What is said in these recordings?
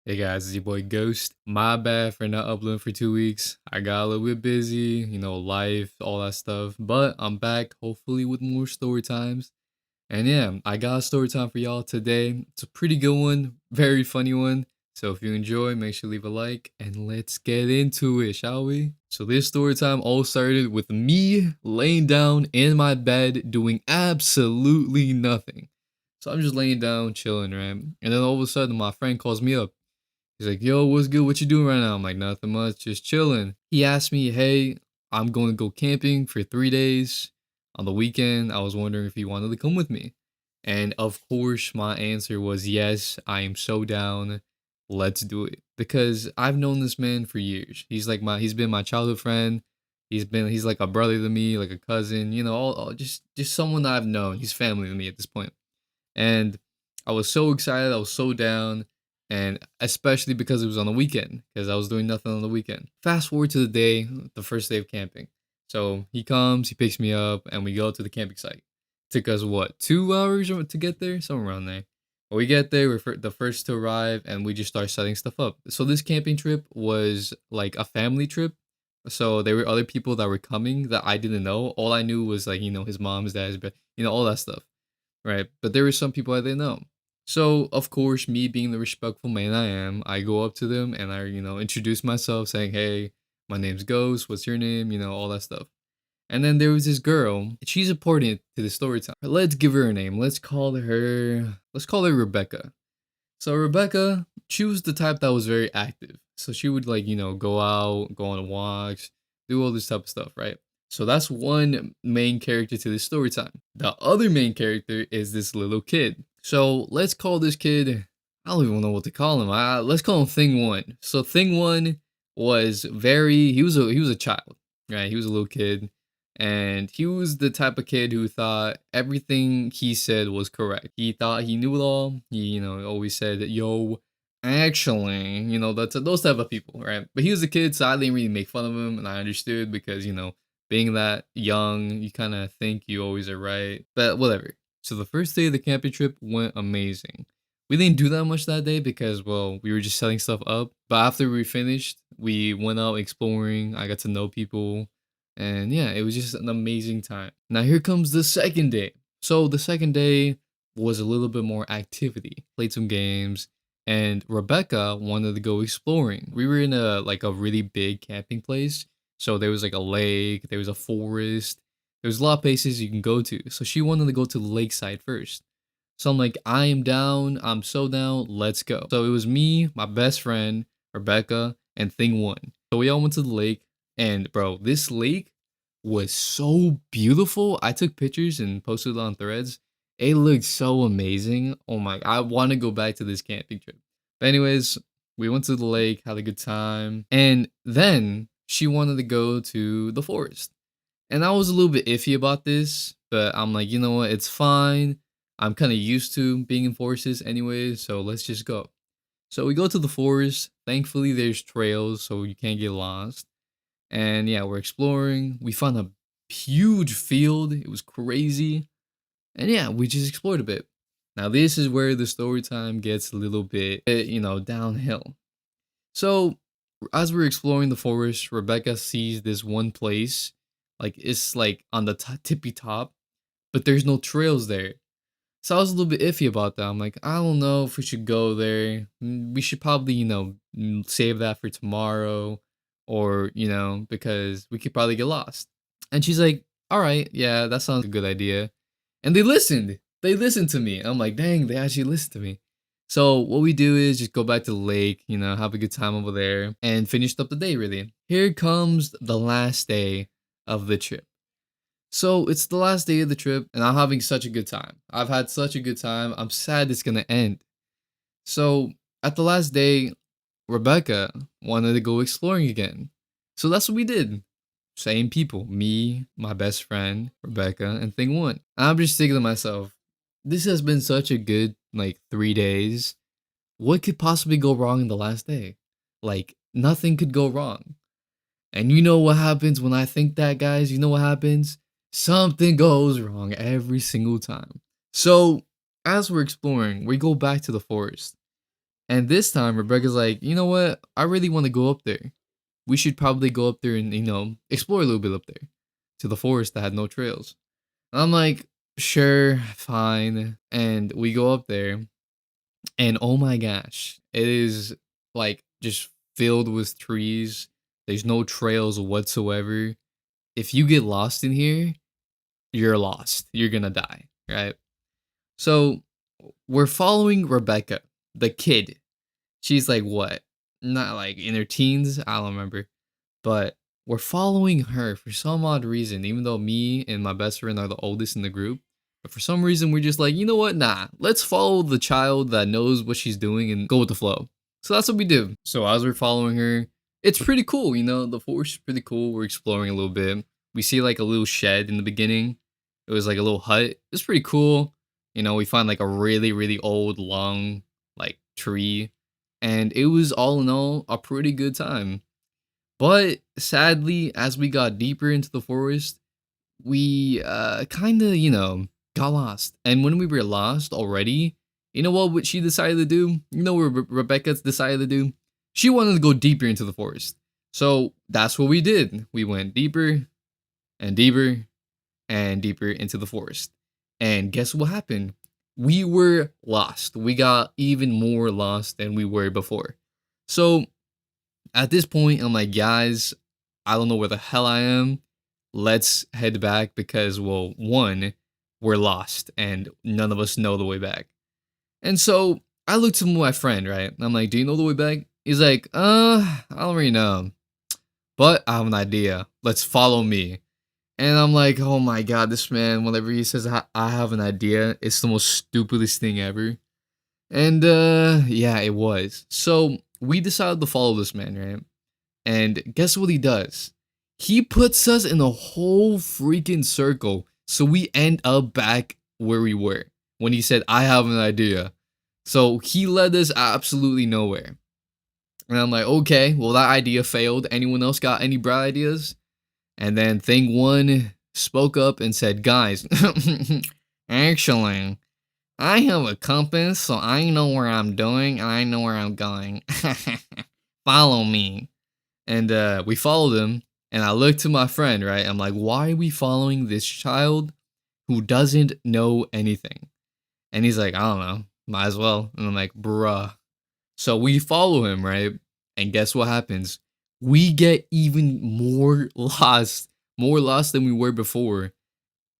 Hey guys, it's your boy Ghost. My bad for not uploading for 2 weeks. I got a little bit busy, life, all that stuff. But I'm back, hopefully, with more story times. And yeah, I got a story time for y'all today. It's a pretty good one, very funny one. So if you enjoy, make sure to leave a like and let's get into it, shall we? So this story time all started with me laying down in my bed doing absolutely nothing. So I'm just laying down, chilling, right? And then all of a sudden, my friend calls me up. He's like, yo, what's good? What you doing right now? I'm like, nothing much, just chilling. He asked me, hey, I'm going to go camping for 3 days on the weekend. I was wondering if you wanted to come with me. And of course, my answer was yes, I am so down. Let's do it. Because I've known this man for years. He's been my childhood friend. He's like a brother to me, like a cousin, just someone that I've known. He's family to me at this point. And I was so excited, I was so down, and especially because it was on the weekend, because I was doing nothing on the weekend. Fast forward to the day, the first day of camping. So he comes, he picks me up, and we go to the camping site. Took us what, 2 hours to get there, somewhere around there. But we get there, the first to arrive, and we just start setting stuff up. So this camping trip was like a family trip. So there were other people that were coming that I didn't know. All I knew was like his mom's, dad's, but all that stuff, right? But there were some people I didn't know. So, of course, me being the respectful man I am, I go up to them and I, introduce myself saying, hey, my name's Ghost. What's your name? All that stuff. And then there was this girl. She's important to the story time. Let's give her a name. Let's call her Rebecca. So Rebecca, she was the type that was very active. So she would like, go out, go on walks, do all this type of stuff, right? So that's one main character to the story time. The other main character is this little kid. So let's call this kid, I don't even know what to call him. Let's call him Thing One. So Thing One he was a child, right? He was a little kid. And he was the type of kid who thought everything he said was correct. He thought he knew it all. He, always said, yo, actually, that's those type of people, right? But he was a kid, so I didn't really make fun of him, and I understood because, being that young, you kind of think you always are right. But whatever. So the first day of the camping trip went amazing. We didn't do that much that day because, well, we were just setting stuff up. But after we finished, we went out exploring. I got to know people, and yeah, it was just an amazing time. Now here comes the second day. So the second day was a little bit more activity. Played some games, and Rebecca wanted to go exploring. We were in a really big camping place. So there was like a lake, there was a forest, there was a lot of places you can go to. So she wanted to go to the lakeside first. So I'm like, I am down, I'm so down, let's go. So it was me, my best friend, Rebecca, and Thing One. So we all went to the lake, and bro, this lake was so beautiful. I took pictures and posted it on Threads. It looked so amazing. Oh my, I want to go back to this camping trip. But anyways, we went to the lake, had a good time, and then she wanted to go to the forest. And I was a little bit iffy about this, but I'm like, you know what, it's fine. I'm kind of used to being in forests anyway, so let's just go. So we go to the forest. Thankfully, there's trails, so you can't get lost. And yeah, we're exploring. We found a huge field. It was crazy. And yeah, we just explored a bit. Now, this is where the story time gets a little bit, downhill. So, as we're exploring the forest, Rebecca sees this one place. Like, it's like on the tippy top, but there's no trails there. So I was a little bit iffy about that. I'm like, I don't know if we should go there. We should probably, save that for tomorrow or, because we could probably get lost. And she's like, all right, yeah, that sounds like a good idea. And they listened. They listened to me. I'm like, dang, they actually listened to me. So what we do is just go back to the lake, have a good time over there and finished up the day really. Here comes the last day of the trip. So it's the last day of the trip, and I'm having such a good time. I've had such a good time. I'm sad it's gonna end. So at the last day, Rebecca wanted to go exploring again. So that's what we did. Same people, me, my best friend, Rebecca, and Thing One. And I'm just thinking to myself, this has been such a good 3 days. What could possibly go wrong in the last day? Like nothing could go wrong. And you know what happens when I think that, guys? You know what happens? Something goes wrong every single time. So, as we're exploring, we go back to the forest. And this time, Rebecca's like, you know what? I really want to go up there. We should probably go up there and, explore a little bit up there to the forest that had no trails. And I'm like, sure, fine. And we go up there, and oh my gosh, it is like just filled with trees. There's no trails whatsoever. If you get lost in here, you're lost. You're gonna die, right? So we're following Rebecca, the kid. She's like what? Not like in her teens, I don't remember. But we're following her for some odd reason, even though me and my best friend are the oldest in the group. But for some reason, we're just like, you know what? Nah, let's follow the child that knows what she's doing and go with the flow. So that's what we do. So as we're following her, it's pretty cool, the forest is pretty cool. We're exploring a little bit. We see like a little shed in the beginning. It was like a little hut. It's pretty cool. We find like a really, really old, long, like tree. And it was all in all a pretty good time. But sadly, as we got deeper into the forest, we kind of, got lost. And when we were lost already, you know what she decided to do? You know what Rebecca decided to do? She wanted to go deeper into the forest. So that's what we did. We went deeper and deeper and deeper into the forest. And guess what happened? We were lost. We got even more lost than we were before. So at this point, I'm like, guys, I don't know where the hell I am. Let's head back because, well, one, we're lost and none of us know the way back. And so I looked to my friend, right? And I'm like, do you know the way back? He's like, I don't really know. But I have an idea. Let's follow me. And I'm like, oh my god, this man, whenever he says I have an idea, it's the most stupidest thing ever. And yeah, it was. So we decided to follow this man, right? And guess what he does? He puts us in a whole freaking circle. So we end up back where we were when he said, I have an idea. So he led us absolutely nowhere. And I'm like, okay, well, that idea failed. Anyone else got any bright ideas? And then Thing One spoke up and said, guys, actually, I have a compass, so I know where I'm doing and I know where I'm going. Follow me. And we followed him. And I looked to my friend, right? I'm like, why are we following this child who doesn't know anything? And he's like, I don't know. Might as well. And I'm like, bruh. So we follow him, right? And guess what happens? We get even more lost than we were before.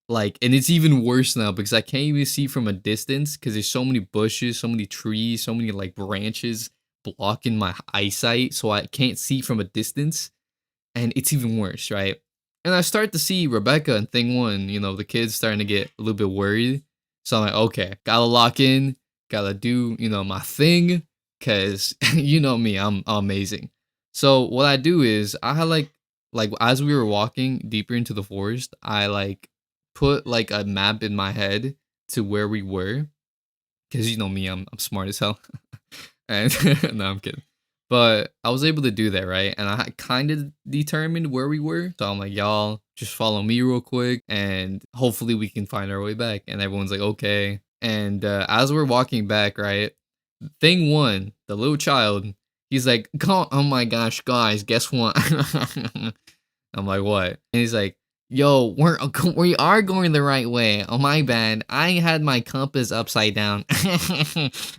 Like, and it's even worse now because I can't even see from a distance because there's so many bushes, so many trees, so many like branches blocking my eyesight. So I can't see from a distance. And it's even worse, right? And I start to see Rebecca and Thing One, the kids starting to get a little bit worried. So I'm like, okay, gotta lock in, gotta do, my thing, cause you know me, I'm amazing. So what I do is I had like as we were walking deeper into the forest, I like put like a map in my head to where we were, cause you know me, I'm smart as hell. And no, I'm kidding. But I was able to do that, right? And I kind of determined where we were. So I'm like, y'all, just follow me real quick and hopefully we can find our way back. And everyone's like, okay. And as we're walking back, right? Thing One, the little child, he's like, oh my gosh, guys, guess what? I'm like, what? And he's like, yo, we are going the right way. Oh, my bad. I had my compass upside down.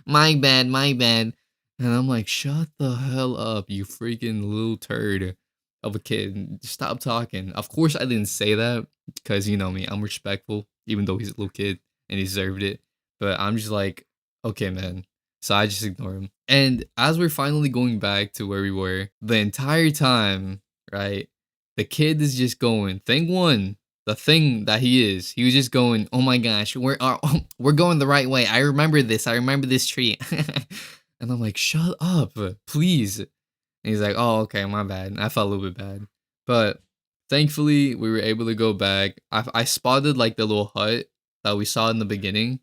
My bad, my bad. And I'm like, shut the hell up, you freaking little turd of a kid. Stop talking. Of course, I didn't say that because you know me, I'm respectful, even though he's a little kid and he deserved it. But I'm just like, okay, man. So I just ignore him. And as we're finally going back to where we were, the entire time, right? The kid is just going, Thing One, the thing that he was just going, oh my gosh, we're going the right way. I remember this. I remember this tree. And I'm like, shut up, please. And he's like, oh, okay, my bad. And I felt a little bit bad. But thankfully, we were able to go back. I spotted like the little hut that we saw in the beginning.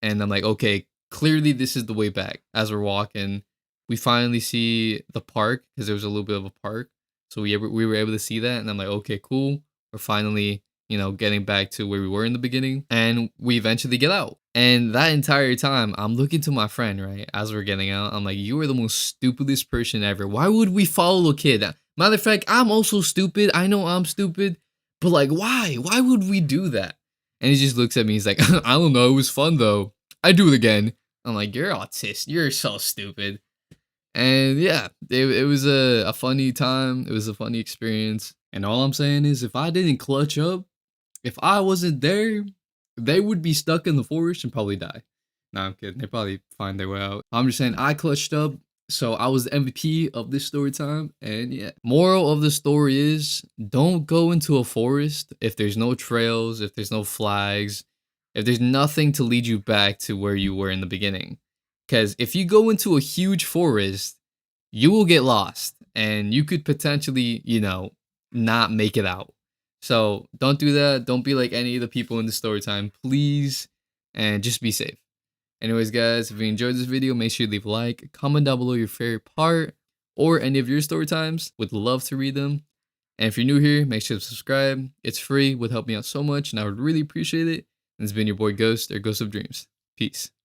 And I'm like, okay, clearly this is the way back. As we're walking, we finally see the park because there was a little bit of a park. So we were able to see that. And I'm like, okay, cool. We're finally, getting back to where we were in the beginning. And we eventually get out. And that entire time, I'm looking to my friend, right, as we're getting out. I'm like, "You are the most stupidest person ever. Why would we follow a kid?" Matter of fact, I'm also stupid. I know I'm stupid, but like, why? Why would we do that? And he just looks at me. He's like, "I don't know. It was fun though. I do it again." I'm like, "You're autistic. You're so stupid." And yeah, it was a funny time. It was a funny experience. And all I'm saying is, if I didn't clutch up, if I wasn't there, they would be stuck in the forest and probably die. No, I'm kidding. They probably find their way out. I'm just saying I clutched up, so I was the MVP of this story time. And yeah, moral of the story is don't go into a forest if there's no trails, if there's no flags, if there's nothing to lead you back to where you were in the beginning. Because if you go into a huge forest, you will get lost and you could potentially, not make it out. So don't do that. Don't be like any of the people in the story time, please, and just be safe. Anyways, guys, if you enjoyed this video, make sure you leave a like, comment down below your favorite part, or any of your story times. Would love to read them. And if you're new here, make sure to subscribe. It's free, would help me out so much, and I would really appreciate it. And it's been your boy Ghost, or Ghost of Dreams. Peace.